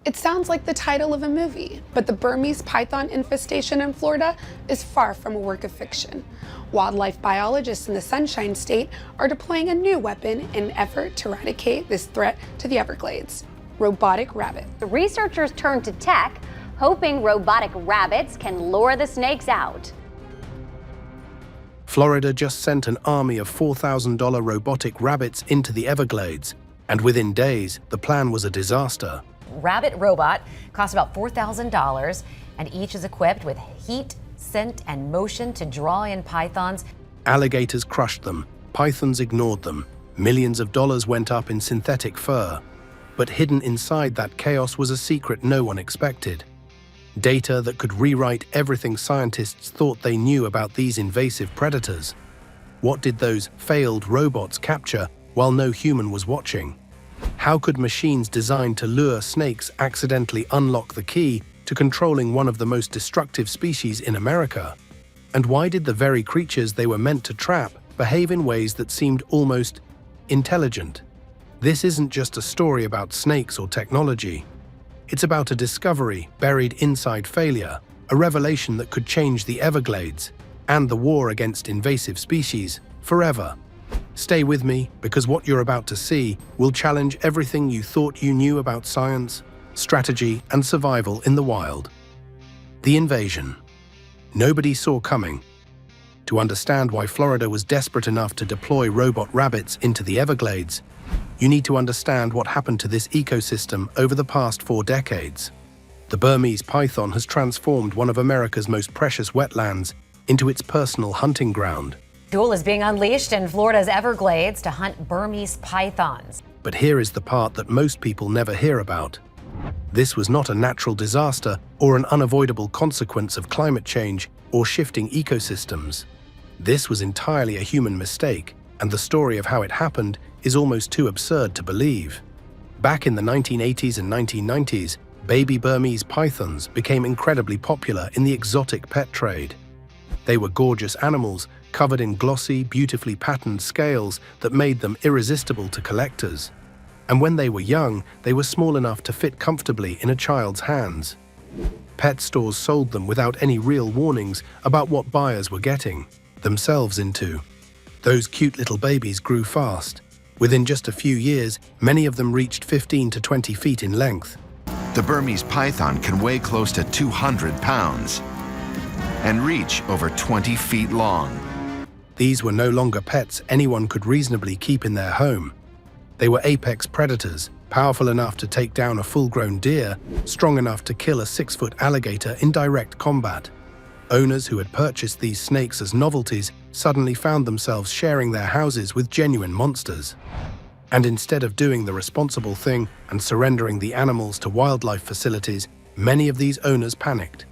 It sounds like the title of a movie, but the Burmese python infestation in Florida is far from a work of fiction. Wildlife biologists in the Sunshine State are deploying a new weapon in an effort to eradicate this threat to the Everglades: robotic rabbits. The researchers turned to tech, hoping robotic rabbits can lure the snakes out. Florida just sent an army of $4,000 robotic rabbits into the Everglades, and within days, the plan was a disaster. Rabbit robot costs about $4,000, and each is equipped with heat, scent, and motion to draw in pythons. Alligators crushed them, pythons ignored them, millions of dollars went up in synthetic fur. But hidden inside that chaos was a secret no one expected. Data that could rewrite everything scientists thought they knew about these invasive predators. What did those failed robots capture while no human was watching? How could machines designed to lure snakes accidentally unlock the key to controlling one of the most destructive species in America? And why did the very creatures they were meant to trap behave in ways that seemed almost intelligent? This isn't just a story about snakes or technology. It's about a discovery buried inside failure, a revelation that could change the Everglades and the war against invasive species forever. Stay with me, because what you're about to see will challenge everything you thought you knew about science, strategy, and survival in the wild. The invasion. Nobody saw coming. To understand why Florida was desperate enough to deploy robot rabbits into the Everglades, you need to understand what happened to this ecosystem over the past 4 decades. The Burmese python has transformed one of America's most precious wetlands into its personal hunting ground. Duel is being unleashed in Florida's Everglades to hunt Burmese pythons. But here is the part that most people never hear about. This was not a natural disaster or an unavoidable consequence of climate change or shifting ecosystems. This was entirely a human mistake, and the story of how it happened is almost too absurd to believe. Back in the 1980s and 1990s, baby Burmese pythons became incredibly popular in the exotic pet trade. They were gorgeous animals covered in glossy, beautifully patterned scales that made them irresistible to collectors. And when they were young, they were small enough to fit comfortably in a child's hands. Pet stores sold them without any real warnings about what buyers were getting themselves into. Those cute little babies grew fast. Within just a few years, many of them reached 15 to 20 feet in length. The Burmese python can weigh close to 200 pounds and reach over 20 feet long. These were no longer pets anyone could reasonably keep in their home. They were apex predators, powerful enough to take down a full-grown deer, strong enough to kill a 6-foot alligator in direct combat. Owners who had purchased these snakes as novelties suddenly found themselves sharing their houses with genuine monsters. And instead of doing the responsible thing and surrendering the animals to wildlife facilities, many of these owners panicked.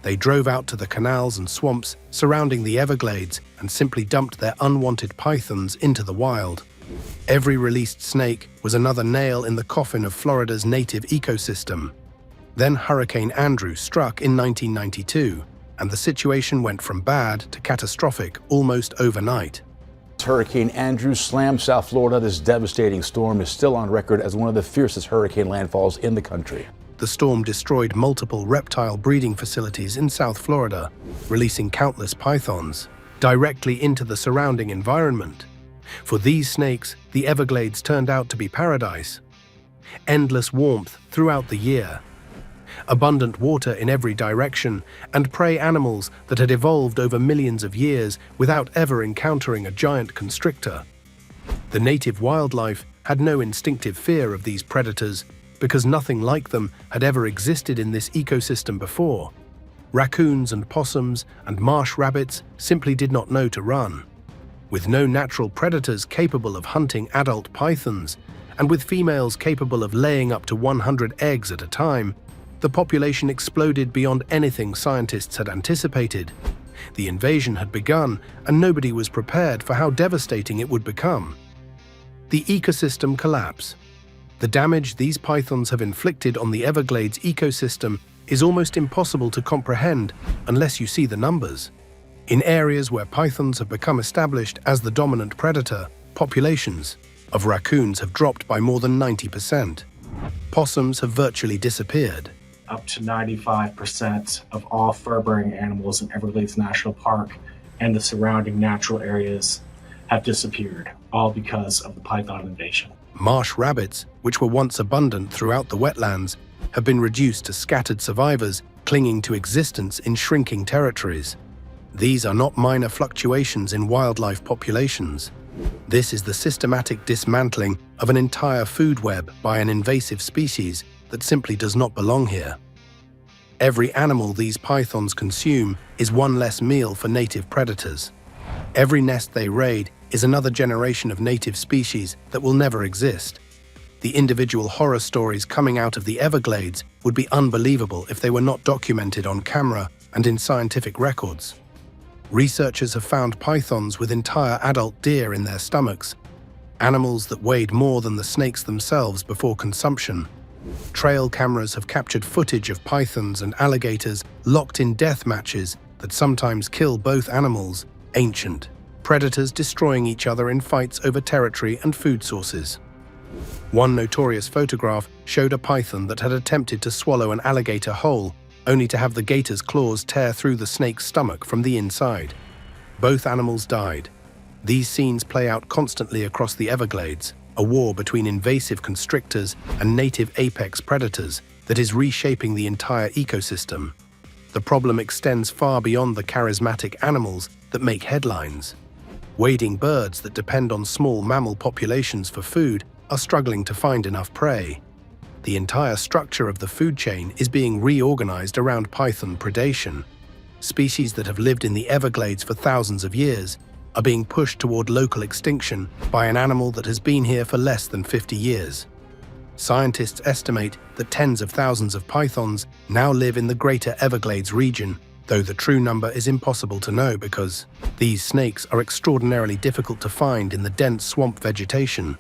They drove out to the canals and swamps surrounding the Everglades and simply dumped their unwanted pythons into the wild. Every released snake was another nail in the coffin of Florida's native ecosystem. Then Hurricane Andrew struck in 1992, and the situation went from bad to catastrophic almost overnight. Hurricane Andrew slammed South Florida. This devastating storm is still on record as one of the fiercest hurricane landfalls in the country. The storm destroyed multiple reptile breeding facilities in South Florida, releasing countless pythons directly into the surrounding environment. For these snakes, the Everglades turned out to be paradise. Endless warmth throughout the year, abundant water in every direction, and prey animals that had evolved over millions of years without ever encountering a giant constrictor. The native wildlife had no instinctive fear of these predators because nothing like them had ever existed in this ecosystem before. Raccoons and possums and marsh rabbits simply did not know to run. With no natural predators capable of hunting adult pythons, and with females capable of laying up to 100 eggs at a time, the population exploded beyond anything scientists had anticipated. The invasion had begun, and nobody was prepared for how devastating it would become. The ecosystem collapse. The damage these pythons have inflicted on the Everglades ecosystem is almost impossible to comprehend unless you see the numbers. In areas where pythons have become established as the dominant predator, populations of raccoons have dropped by more than 90%. Possums have virtually disappeared. Up to 95% of all fur-bearing animals in Everglades National Park and the surrounding natural areas have disappeared, all because of the python invasion. Marsh rabbits, which were once abundant throughout the wetlands, have been reduced to scattered survivors clinging to existence in shrinking territories. These are not minor fluctuations in wildlife populations. This is the systematic dismantling of an entire food web by an invasive species that simply does not belong here. Every animal these pythons consume is one less meal for native predators. Every nest they raid is another generation of native species that will never exist. The individual horror stories coming out of the Everglades would be unbelievable if they were not documented on camera and in scientific records. Researchers have found pythons with entire adult deer in their stomachs, animals that weighed more than the snakes themselves before consumption. Trail cameras have captured footage of pythons and alligators locked in death matches that sometimes kill both animals, ancient predators destroying each other in fights over territory and food sources. One notorious photograph showed a python that had attempted to swallow an alligator whole, only to have the gator's claws tear through the snake's stomach from the inside. Both animals died. These scenes play out constantly across the Everglades, a war between invasive constrictors and native apex predators that is reshaping the entire ecosystem. The problem extends far beyond the charismatic animals that make headlines. Wading birds that depend on small mammal populations for food are struggling to find enough prey. The entire structure of the food chain is being reorganized around python predation. Species that have lived in the Everglades for thousands of years are being pushed toward local extinction by an animal that has been here for less than 50 years. Scientists estimate that tens of thousands of pythons now live in the greater Everglades region, though the true number is impossible to know because these snakes are extraordinarily difficult to find in the dense swamp vegetation.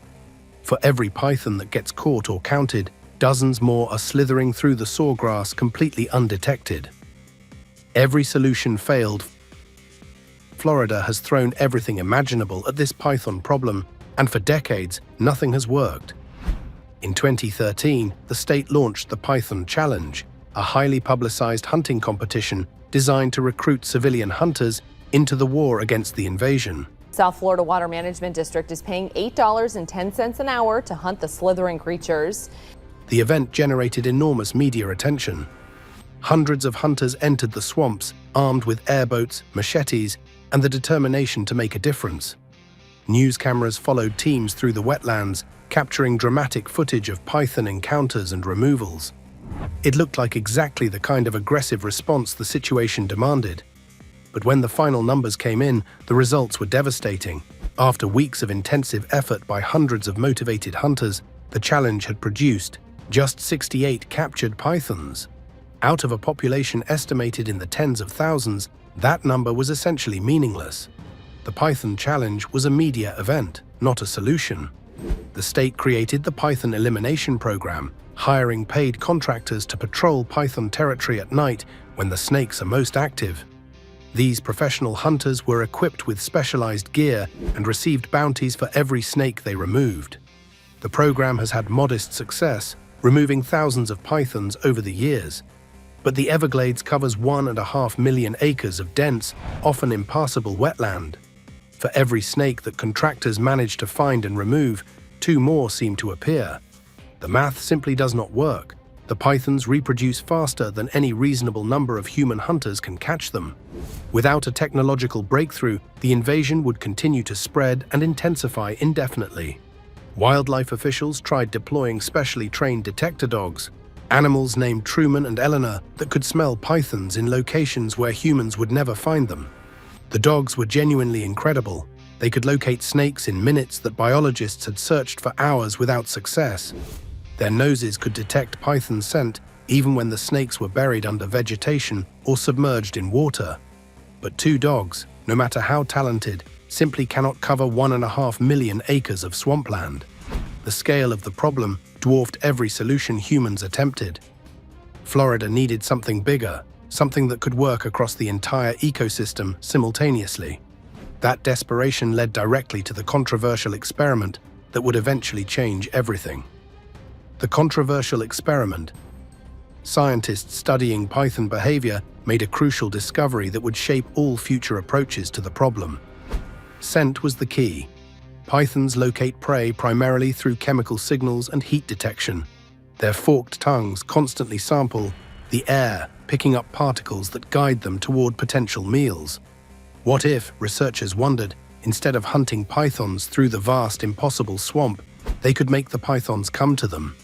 For every python that gets caught or counted, dozens more are slithering through the sawgrass completely undetected. Every solution failed. Florida has thrown everything imaginable at this python problem, and for decades, nothing has worked. In 2013, the state launched the Python Challenge, a highly publicized hunting competition designed to recruit civilian hunters into the war against the invasion. South Florida Water Management District is paying $8.10 an hour to hunt the slithering creatures. The event generated enormous media attention. Hundreds of hunters entered the swamps, armed with airboats, machetes, and the determination to make a difference. News cameras followed teams through the wetlands, capturing dramatic footage of python encounters and removals. It looked like exactly the kind of aggressive response the situation demanded. But when the final numbers came in, the results were devastating. After weeks of intensive effort by hundreds of motivated hunters, the challenge had produced just 68 captured pythons. Out of a population estimated in the tens of thousands, that number was essentially meaningless. The Python Challenge was a media event, not a solution. The state created the Python Elimination Program, hiring paid contractors to patrol python territory at night when the snakes are most active. These professional hunters were equipped with specialized gear and received bounties for every snake they removed. The program has had modest success, removing thousands of pythons over the years. But the Everglades covers 1.5 million acres of dense, often impassable wetland. For every snake that contractors manage to find and remove, 2 more seem to appear. The math simply does not work. The pythons reproduce faster than any reasonable number of human hunters can catch them. Without a technological breakthrough, the invasion would continue to spread and intensify indefinitely. Wildlife officials tried deploying specially trained detector dogs, animals named Truman and Eleanor that could smell pythons in locations where humans would never find them. The dogs were genuinely incredible. They could locate snakes in minutes that biologists had searched for hours without success. Their noses could detect python scent even when the snakes were buried under vegetation or submerged in water. But 2 dogs, no matter how talented, simply cannot cover 1.5 million acres of swampland. The scale of the problem dwarfed every solution humans attempted. Florida needed something bigger, something that could work across the entire ecosystem simultaneously. That desperation led directly to the controversial experiment that would eventually change everything. The controversial experiment. Scientists studying python behavior made a crucial discovery that would shape all future approaches to the problem. Scent was the key. Pythons locate prey primarily through chemical signals and heat detection. Their forked tongues constantly sample the air, picking up particles that guide them toward potential meals. What if, researchers wondered, instead of hunting pythons through the vast, impossible swamp, they could make the pythons come to them?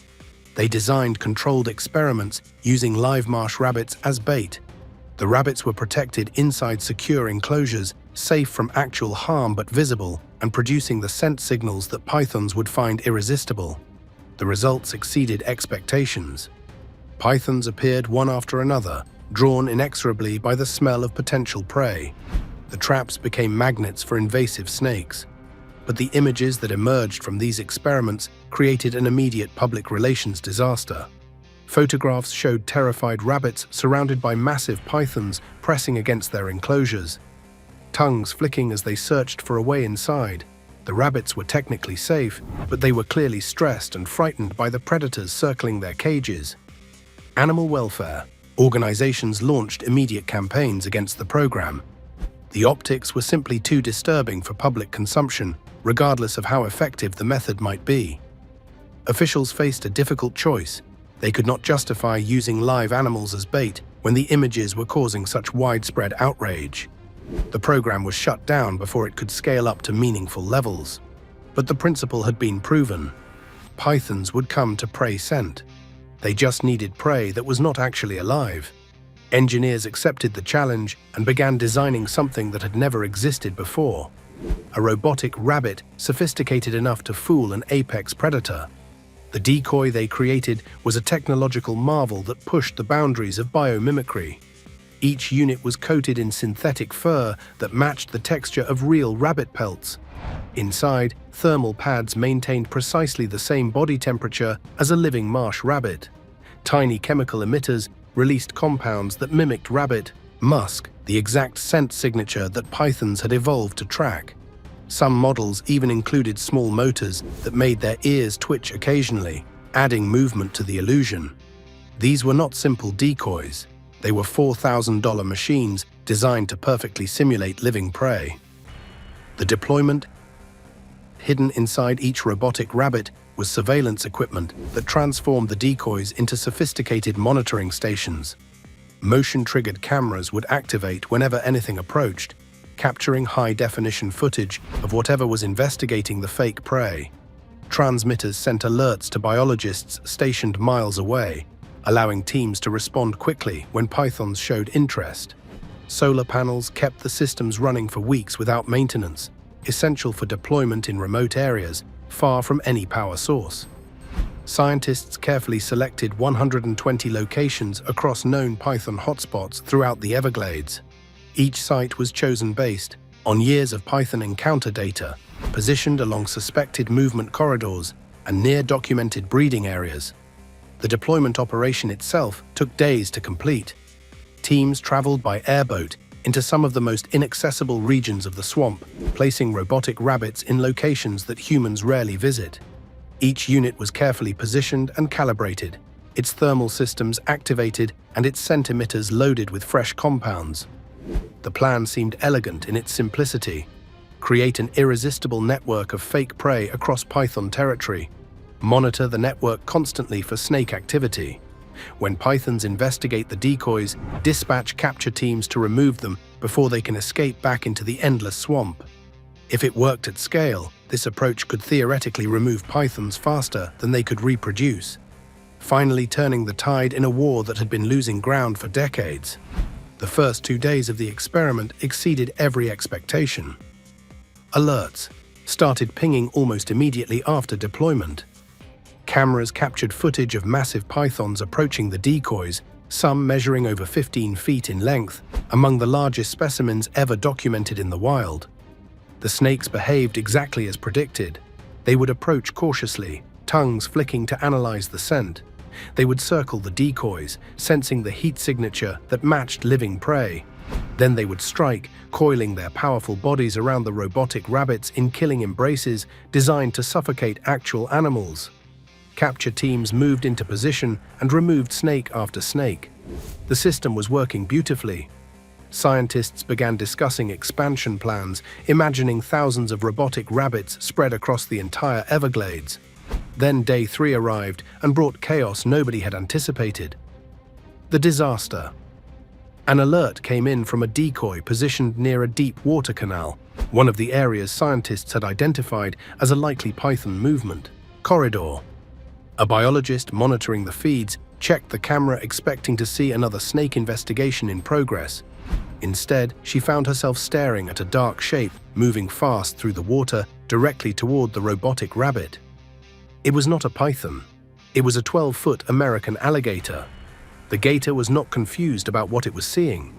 They designed controlled experiments using live marsh rabbits as bait. The rabbits were protected inside secure enclosures, safe from actual harm but visible, and producing the scent signals that pythons would find irresistible. The results exceeded expectations. Pythons appeared one after another, drawn inexorably by the smell of potential prey. The traps became magnets for invasive snakes. But the images that emerged from these experiments created an immediate public relations disaster. Photographs showed terrified rabbits surrounded by massive pythons pressing against their enclosures, tongues flicking as they searched for a way inside. The rabbits were technically safe, but they were clearly stressed and frightened by the predators circling their cages. Animal welfare. Organizations launched immediate campaigns against the program. The optics were simply too disturbing for public consumption, regardless of how effective the method might be. Officials faced a difficult choice. They could not justify using live animals as bait when the images were causing such widespread outrage. The program was shut down before it could scale up to meaningful levels. But the principle had been proven. Pythons would come to prey scent. They just needed prey that was not actually alive. Engineers accepted the challenge and began designing something that had never existed before. A robotic rabbit sophisticated enough to fool an apex predator. The decoy they created was a technological marvel that pushed the boundaries of biomimicry. Each unit was coated in synthetic fur that matched the texture of real rabbit pelts. Inside, thermal pads maintained precisely the same body temperature as a living marsh rabbit. Tiny chemical emitters released compounds that mimicked rabbit musk, the exact scent signature that pythons had evolved to track. Some models even included small motors that made their ears twitch occasionally, adding movement to the illusion. These were not simple decoys. They were $4,000 machines designed to perfectly simulate living prey. The deployment. Hidden inside each robotic rabbit was surveillance equipment that transformed the decoys into sophisticated monitoring stations. Motion-triggered cameras would activate whenever anything approached, capturing high-definition footage of whatever was investigating the fake prey. Transmitters sent alerts to biologists stationed miles away, allowing teams to respond quickly when pythons showed interest. Solar panels kept the systems running for weeks without maintenance, essential for deployment in remote areas far from any power source. Scientists carefully selected 120 locations across known python hotspots throughout the Everglades. Each site was chosen based on years of python encounter data, positioned along suspected movement corridors and near-documented breeding areas. The deployment operation itself took days to complete. Teams traveled by airboat into some of the most inaccessible regions of the swamp, placing robotic rabbits in locations that humans rarely visit. Each unit was carefully positioned and calibrated, its thermal systems activated and its scent emitters loaded with fresh compounds. The plan seemed elegant in its simplicity. Create an irresistible network of fake prey across python territory. Monitor the network constantly for snake activity. When pythons investigate the decoys, dispatch capture teams to remove them before they can escape back into the endless swamp. If it worked at scale, this approach could theoretically remove pythons faster than they could reproduce, finally turning the tide in a war that had been losing ground for decades. The first 2 days of the experiment exceeded every expectation. Alerts started pinging almost immediately after deployment. Cameras captured footage of massive pythons approaching the decoys, some measuring over 15 feet in length, among the largest specimens ever documented in the wild. The snakes behaved exactly as predicted. They would approach cautiously, tongues flicking to analyze the scent. They would circle the decoys, sensing the heat signature that matched living prey. Then they would strike, coiling their powerful bodies around the robotic rabbits in killing embraces designed to suffocate actual animals. capture teams moved into position and removed snake after snake. The system was working beautifully. Scientists began discussing expansion plans, imagining thousands of robotic rabbits spread across the entire Everglades. Then day 3 arrived and brought chaos nobody had anticipated. The disaster. An alert came in from a decoy positioned near a deep water canal, one of the areas scientists had identified as a likely python movement corridor. A biologist monitoring the feeds checked the camera expecting to see another snake investigation in progress. Instead, she found herself staring at a dark shape moving fast through the water directly toward the robotic rabbit. It was not a python. It was a 12-foot American alligator. The gator was not confused about what it was seeing.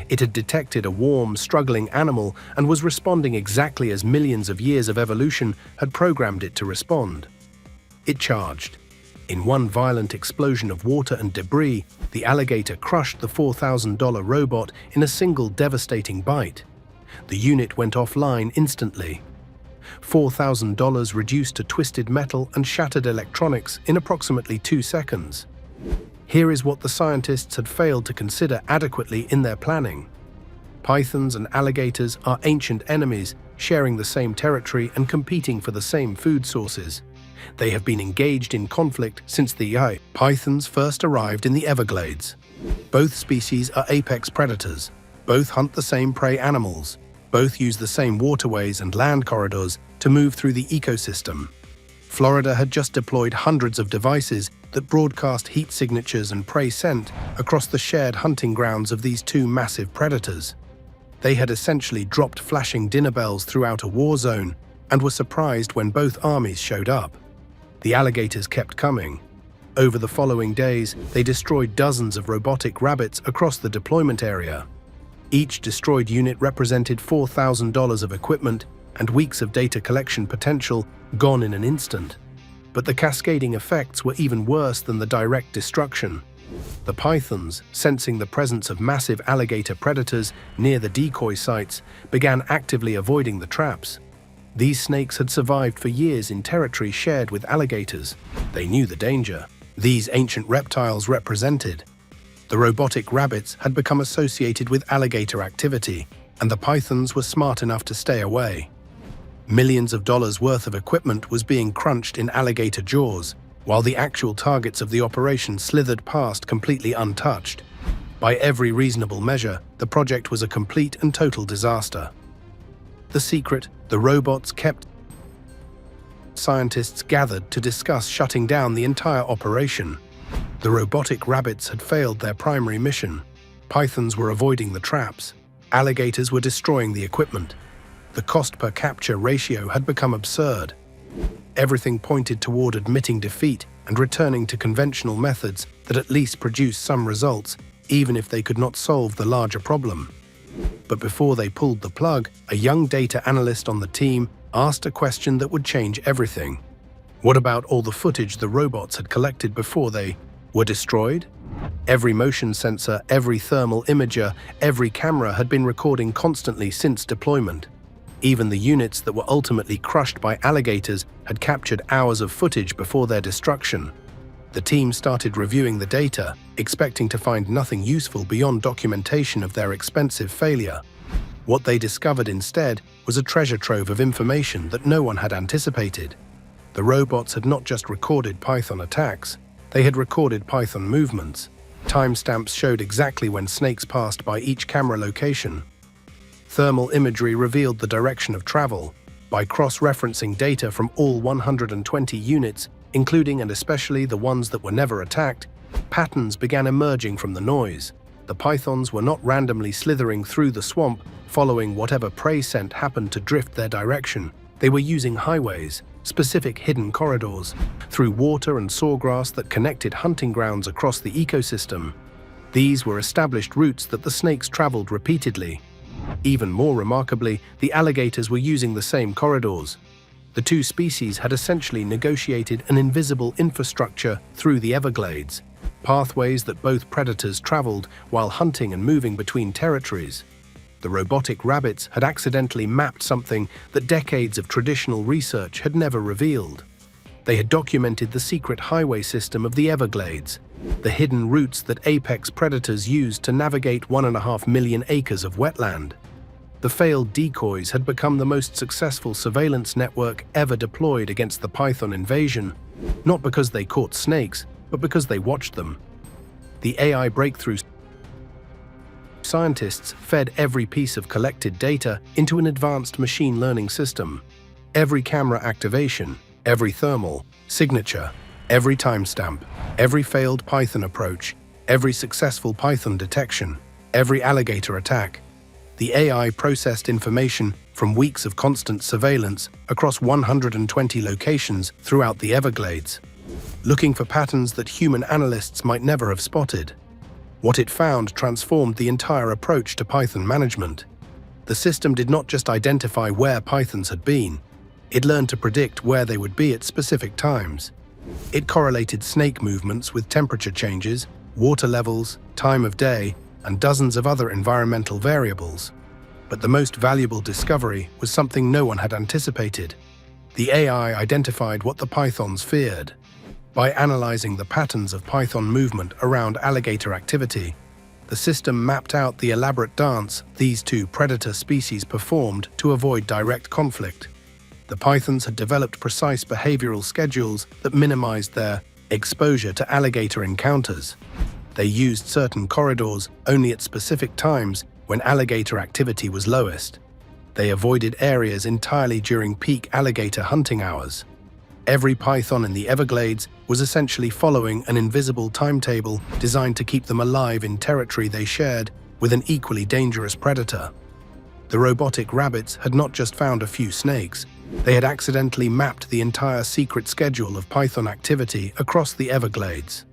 It had detected a warm, struggling animal and was responding exactly as millions of years of evolution had programmed it to respond. It charged. In one violent explosion of water and debris, the alligator crushed the $4,000 robot in a single devastating bite. The unit went offline instantly. $4,000 reduced to twisted metal and shattered electronics in approximately 2 seconds. Here is what the scientists had failed to consider adequately in their planning. Pythons and alligators are ancient enemies, sharing the same territory and competing for the same food sources. They have been engaged in conflict since the pythons first arrived in the Everglades. Both species are apex predators. Both hunt the same prey animals. Both use the same waterways and land corridors to move through the ecosystem. Florida had just deployed hundreds of devices that broadcast heat signatures and prey scent across the shared hunting grounds of these two massive predators. They had essentially dropped flashing dinner bells throughout a war zone and were surprised when both armies showed up. The alligators kept coming. Over the following days, they destroyed dozens of robotic rabbits across the deployment area. Each destroyed unit represented $4,000 of equipment and weeks of data collection potential gone in an instant. But the cascading effects were even worse than the direct destruction. The pythons, sensing the presence of massive alligator predators near the decoy sites, began actively avoiding the traps. These snakes had survived for years in territory shared with alligators. They knew the danger these ancient reptiles represented. The robotic rabbits had become associated with alligator activity, and the pythons were smart enough to stay away. Millions of dollars worth of equipment was being crunched in alligator jaws, while the actual targets of the operation slithered past completely untouched. By every reasonable measure, the project was a complete and total disaster. The secret, the robots kept. Scientists gathered to discuss shutting down the entire operation. The robotic rabbits had failed their primary mission. Pythons were avoiding the traps. Alligators were destroying the equipment. The cost per capture ratio had become absurd. Everything pointed toward admitting defeat and returning to conventional methods that at least produced some results, even if they could not solve the larger problem. But before they pulled the plug, a young data analyst on the team asked a question that would change everything. What about all the footage the robots had collected before they were destroyed? Every motion sensor, every thermal imager, every camera had been recording constantly since deployment. Even the units that were ultimately crushed by alligators had captured hours of footage before their destruction. The team started reviewing the data, expecting to find nothing useful beyond documentation of their expensive failure. What they discovered instead was a treasure trove of information that no one had anticipated. The robots had not just recorded python attacks, they had recorded python movements. Timestamps showed exactly when snakes passed by each camera location. Thermal imagery revealed the direction of travel. By cross-referencing data from all 120 units, including and especially the ones that were never attacked, patterns began emerging from the noise. The pythons were not randomly slithering through the swamp, following whatever prey scent happened to drift their direction. They were using highways, specific hidden corridors, through water and sawgrass that connected hunting grounds across the ecosystem. These were established routes that the snakes traveled repeatedly. Even more remarkably, the alligators were using the same corridors. The two species had essentially negotiated an invisible infrastructure through the Everglades, pathways that both predators traveled while hunting and moving between territories. The robotic rabbits had accidentally mapped something that decades of traditional research had never revealed. They had documented the secret highway system of the Everglades, the hidden routes that apex predators used to navigate 1.5 million acres of wetland. The failed decoys had become the most successful surveillance network ever deployed against the python invasion, not because they caught snakes, but because they watched them. The AI breakthrough scientists fed every piece of collected data into an advanced machine learning system. Every camera activation, every thermal signature, every timestamp, every failed python approach, every successful python detection, every alligator attack. The AI processed information from weeks of constant surveillance across 120 locations throughout the Everglades, looking for patterns that human analysts might never have spotted. What it found transformed the entire approach to python management. The system did not just identify where pythons had been, it learned to predict where they would be at specific times. It correlated snake movements with temperature changes, water levels, time of day, and dozens of other environmental variables. But the most valuable discovery was something no one had anticipated. The AI identified what the pythons feared. By analyzing the patterns of python movement around alligator activity, the system mapped out the elaborate dance these two predator species performed to avoid direct conflict. The pythons had developed precise behavioral schedules that minimized their exposure to alligator encounters. They used certain corridors only at specific times when alligator activity was lowest. They avoided areas entirely during peak alligator hunting hours. Every python in the Everglades was essentially following an invisible timetable designed to keep them alive in territory they shared with an equally dangerous predator. The robotic rabbits had not just found a few snakes, they had accidentally mapped the entire secret schedule of python activity across the Everglades.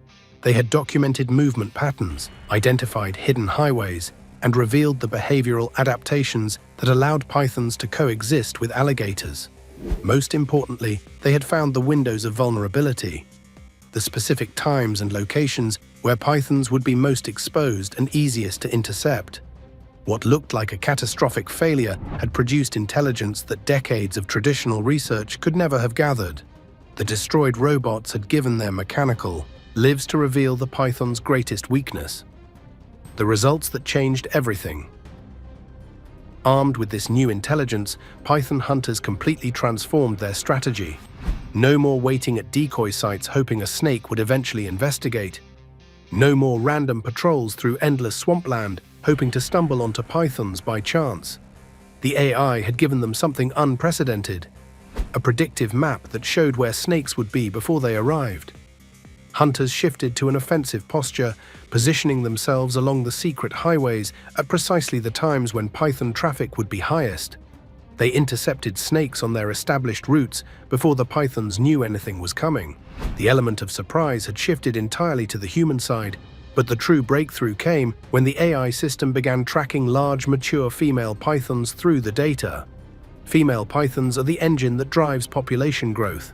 They had documented movement patterns, identified hidden highways, and revealed the behavioral adaptations that allowed pythons to coexist with alligators. Most importantly, they had found the windows of vulnerability, the specific times and locations where pythons would be most exposed and easiest to intercept. What looked like a catastrophic failure had produced intelligence that decades of traditional research could never have gathered. The destroyed robots had given their mechanical lives to reveal the python's greatest weakness. The results that changed everything. Armed with this new intelligence, python hunters completely transformed their strategy. No more waiting at decoy sites hoping a snake would eventually investigate. No more random patrols through endless swampland hoping to stumble onto pythons by chance. The AI had given them something unprecedented, a predictive map that showed where snakes would be before they arrived. Hunters shifted to an offensive posture, positioning themselves along the secret highways at precisely the times when python traffic would be highest. They intercepted snakes on their established routes before the pythons knew anything was coming. The element of surprise had shifted entirely to the human side, but the true breakthrough came when the AI system began tracking large, mature female pythons through the data. Female pythons are the engine that drives population growth.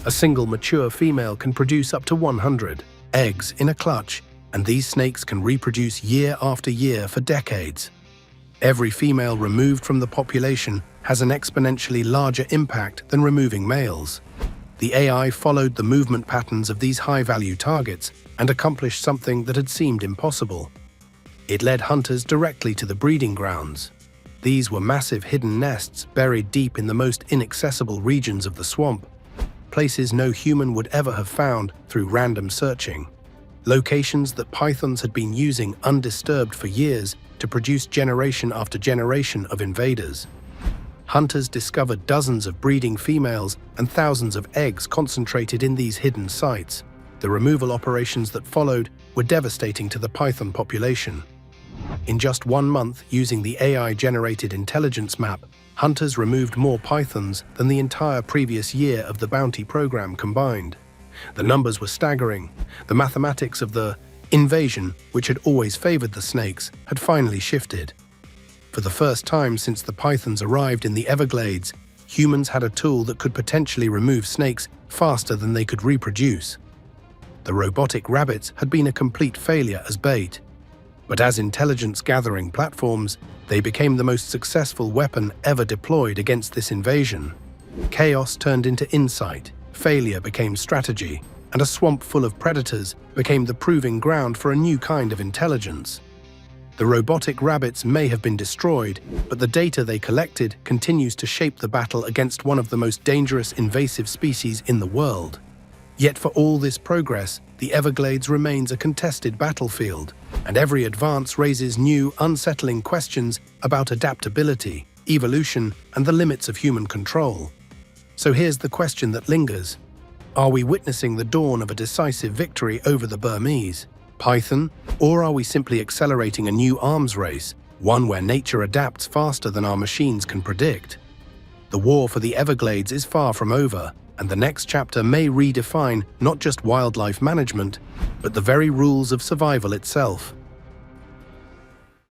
A single mature female can produce up to 100 eggs in a clutch, and these snakes can reproduce year after year for decades. Every female removed from the population has an exponentially larger impact than removing males. The AI followed the movement patterns of these high-value targets and accomplished something that had seemed impossible. It led hunters directly to the breeding grounds. These were massive hidden nests buried deep in the most inaccessible regions of the swamp, places no human would ever have found through random searching. Locations that pythons had been using undisturbed for years to produce generation after generation of invaders. Hunters discovered dozens of breeding females and thousands of eggs concentrated in these hidden sites. The removal operations that followed were devastating to the python population. In just 1 month, using the AI-generated intelligence map, hunters removed more pythons than the entire previous year of the bounty program combined. The numbers were staggering. The mathematics of the invasion, which had always favored the snakes, had finally shifted. For the first time since the pythons arrived in the Everglades, humans had a tool that could potentially remove snakes faster than they could reproduce. The robotic rabbits had been a complete failure as bait, but as intelligence-gathering platforms, they became the most successful weapon ever deployed against this invasion. Chaos turned into insight, failure became strategy, and a swamp full of predators became the proving ground for a new kind of intelligence. The robotic rabbits may have been destroyed, but the data they collected continues to shape the battle against one of the most dangerous invasive species in the world. Yet for all this progress, the Everglades remains a contested battlefield, and every advance raises new, unsettling questions about adaptability, evolution, and the limits of human control. So here's the question that lingers. Are we witnessing the dawn of a decisive victory over the Burmese python, or are we simply accelerating a new arms race, one where nature adapts faster than our machines can predict? The war for the Everglades is far from over, and the next chapter may redefine not just wildlife management, but the very rules of survival itself.